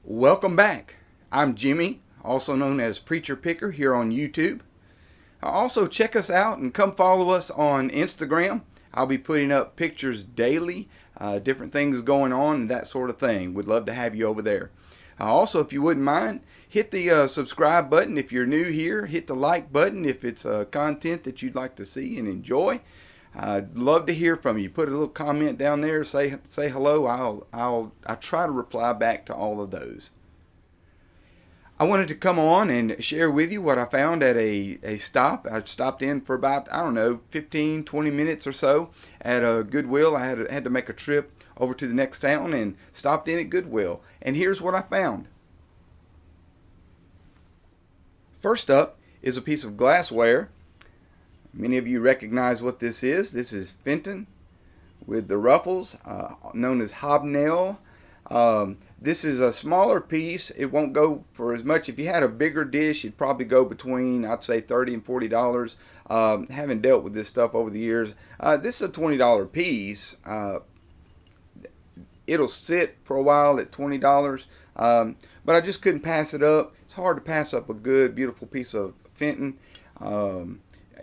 Welcome back. I'm Jimmy, also known as Preacher Picker here on YouTube. Also check us out and come follow us on Instagram. I'll be putting up pictures daily, different things going on and that sort of thing. We'd love to have you over there. Also, if you wouldn't mind, hit the subscribe button if you're new here. Hit the like button if it's content that you'd like to see and enjoy. I'd love to hear from you. Put a little comment down there. Say hello. I'll try to reply back to all of those. I wanted to come on and share with you what I found at a stop. I stopped in for about, 15, 20 minutes or so at a Goodwill. I had to make a trip over to the next town and stopped in at Goodwill. And here's what I found. First up is a piece of glassware. Many of you recognize what this is. This is Fenton with the ruffles, known as hobnail. This is a smaller piece. It won't go for as much. If you had a bigger dish, it'd probably go between, I'd say, $30 and $40. Having dealt with this stuff over the years, this is a $20 piece. It'll sit for a while at $20, but I just couldn't pass it up. It's hard to pass up a good, beautiful piece of Fenton.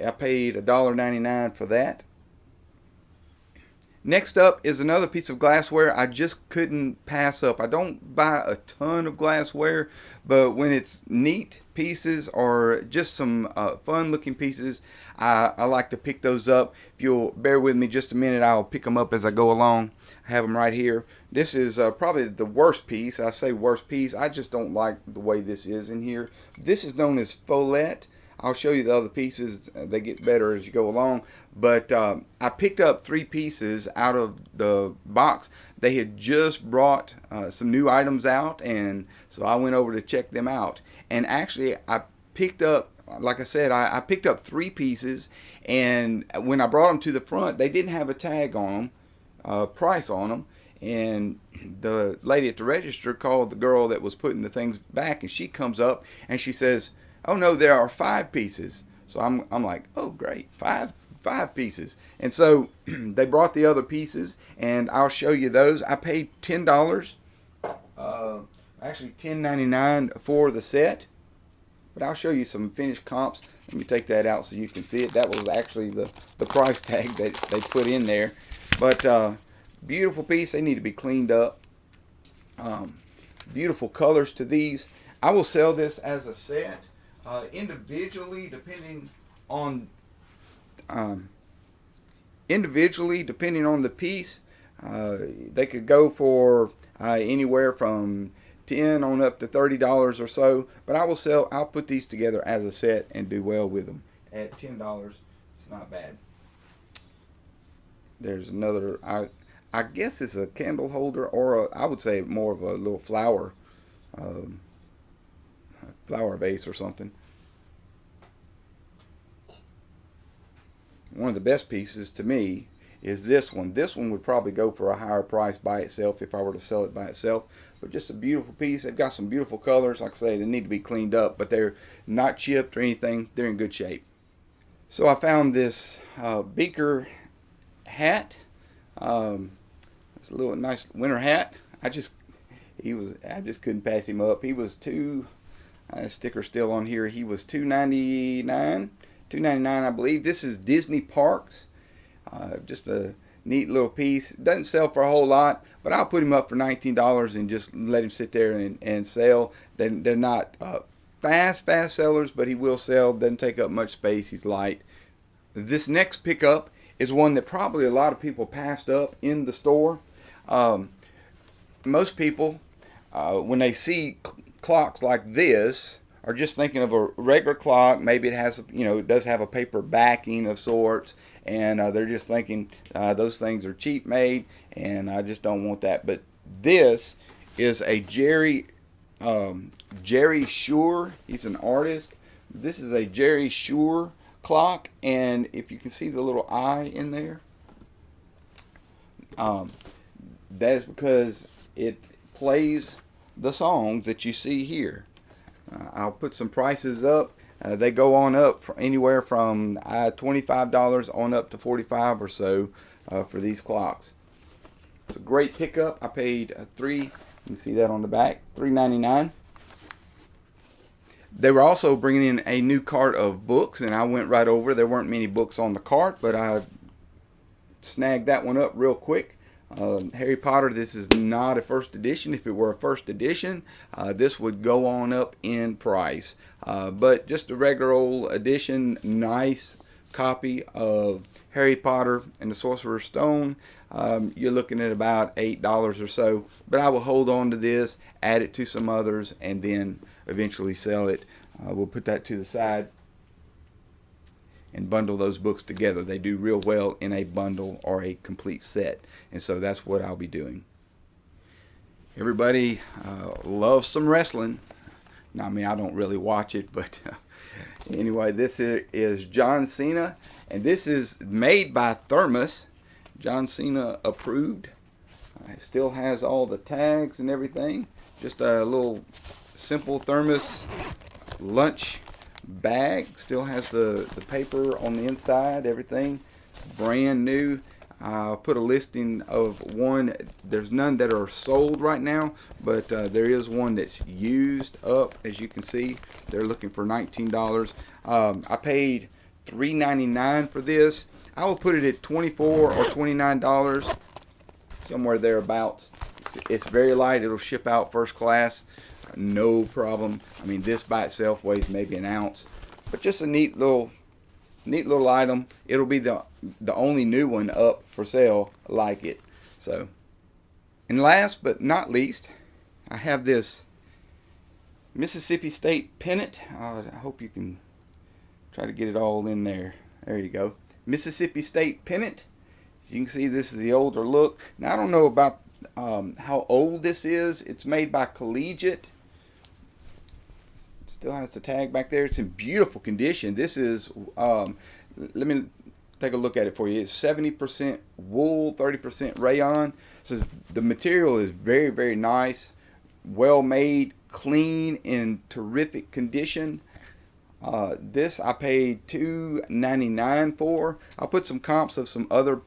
I paid $1.99 for that. Next up is another piece of glassware I just couldn't pass up. I don't buy a ton of glassware, but when it's neat pieces or just some fun looking pieces, I like to pick those up. If you'll bear with me just a minute, I'll pick them up as I go along. I have them right here. This is probably the worst piece. I say worst piece. I just don't like the way this is in here. This is known as Follette. I'll show you the other pieces. They get better as you go along. But I picked up 3 pieces out of the box. They had just brought some new items out, and so I went over to check them out. And actually, I picked up, like I said, I picked up 3 pieces, and when I brought them to the front, they didn't have a tag on them, price on them. And the lady at the register called the girl that was putting the things back, and she comes up and she says, "Oh no, there are 5 pieces." So I'm like, oh great, five pieces. And so they brought the other pieces, and I'll show you those. I paid $10, actually $10.99 for the set, but I'll show you some finished comps. Let me take that out so you can see it. That was actually the price tag that they put in there. But beautiful piece. They need to be cleaned up. Beautiful colors to these. I will sell this as a set. Individually, depending on the piece, they could go for anywhere from $10 on up to $30 or so. But I'll put these together as a set and do well with them at $10. It's not bad. There's another. I guess it's a candle holder, or I would say more of a little flower vase or something. One of the best pieces to me is this one. This one would probably go for a higher price by itself if I were to sell it by itself. But just a beautiful piece. They've got some beautiful colors. Like I say, they need to be cleaned up, but they're not chipped or anything. They're in good shape. So I found this beaker hat. It's a little nice winter hat. I just couldn't pass him up. He was sticker still on here. He was $2.99, I believe. This is Disney Parks. Just a neat little piece. It doesn't sell for a whole lot, but I'll put him up for $19 and just let him sit there and sell. They're not fast sellers, but he will sell. Doesn't take up much space. He's light. This next pickup is one that probably a lot of people passed up in the store. Most people, when they see clocks like this, are just thinking of a regular clock. Maybe it has, it does have a paper backing of sorts, and they're just thinking those things are cheap made, and I just don't want that. But this is a Jerry Shore. He's an artist. This is a Jerry Shore clock, and if you can see the little eye in there, that is because it plays the songs that you see here. I'll put some prices up. They go on up for anywhere from $25 on up to $45 or so for these clocks. It's a great pickup. I paid You can see that on the back, $3.99. They were also bringing in a new cart of books, and I went right over. There weren't many books on the cart, but I snagged that one up real quick. Harry Potter, this is not a first edition. If it were a first edition, this would go on up in price. But just a regular old edition, nice copy of Harry Potter and the Sorcerer's Stone. You're looking at about $8 or so. But I will hold on to this, add it to some others, and then eventually sell it. We'll put that to the side and bundle those books together. They do real well in a bundle or a complete set, and so that's what I'll be doing. Everybody loves some wrestling. Now, I mean, I don't really watch it, but anyway, this is John Cena, and this is made by Thermos. John Cena approved. It still has all the tags and everything. Just a little simple Thermos lunch bag. Still has the paper on the inside, everything brand new. I'll put a listing of one. There's none that are sold right now, but there is one that's used up. As you can see, they're looking for $19. I paid $3.99 for this. I will put it at $24 or $29, somewhere thereabouts. It's very light. It'll ship out first class, no problem. I mean, this by itself weighs maybe an ounce, but just a neat little item. It'll be the only new one up for sale like it. So, and last but not least, I have this Mississippi State pennant. I hope you can try to get it all in there. There you go. Mississippi State pennant. You can see this is the older look. Now, I don't know about how old this is. It's made by Collegiate. Still has the tag back there. It's in beautiful condition. This is, let me take a look at it for you. It's 70% wool, 30% rayon. So the material is very, very nice, well made, clean, in terrific condition. This I paid $2.99 for. I'll put some comps of some other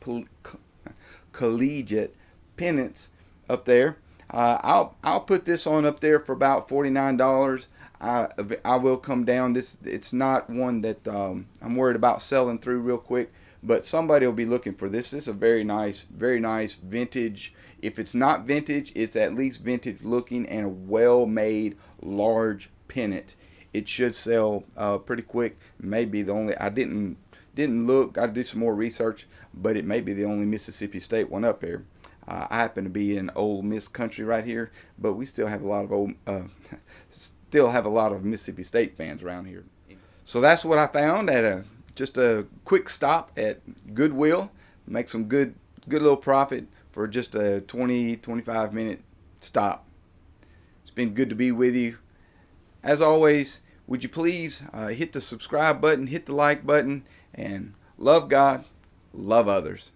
Collegiate pennants up there. I'll put this on up there for about $49. I will come down. It's not one that I'm worried about selling through real quick, but somebody will be looking for this. This is a very nice vintage. If it's not vintage, it's at least vintage looking and a well-made large pennant. It should sell pretty quick. Maybe the only, I didn't look. I did some more research, but it may be the only Mississippi State one up here. I happen to be in Ole Miss country right here, but we still have a lot of Mississippi State fans around here. So that's what I found at just a quick stop at Goodwill. Make some good little profit for just a 20-25 minute stop. It's been good to be with you. As always, would you please hit the subscribe button, hit the like button, and love God, love others.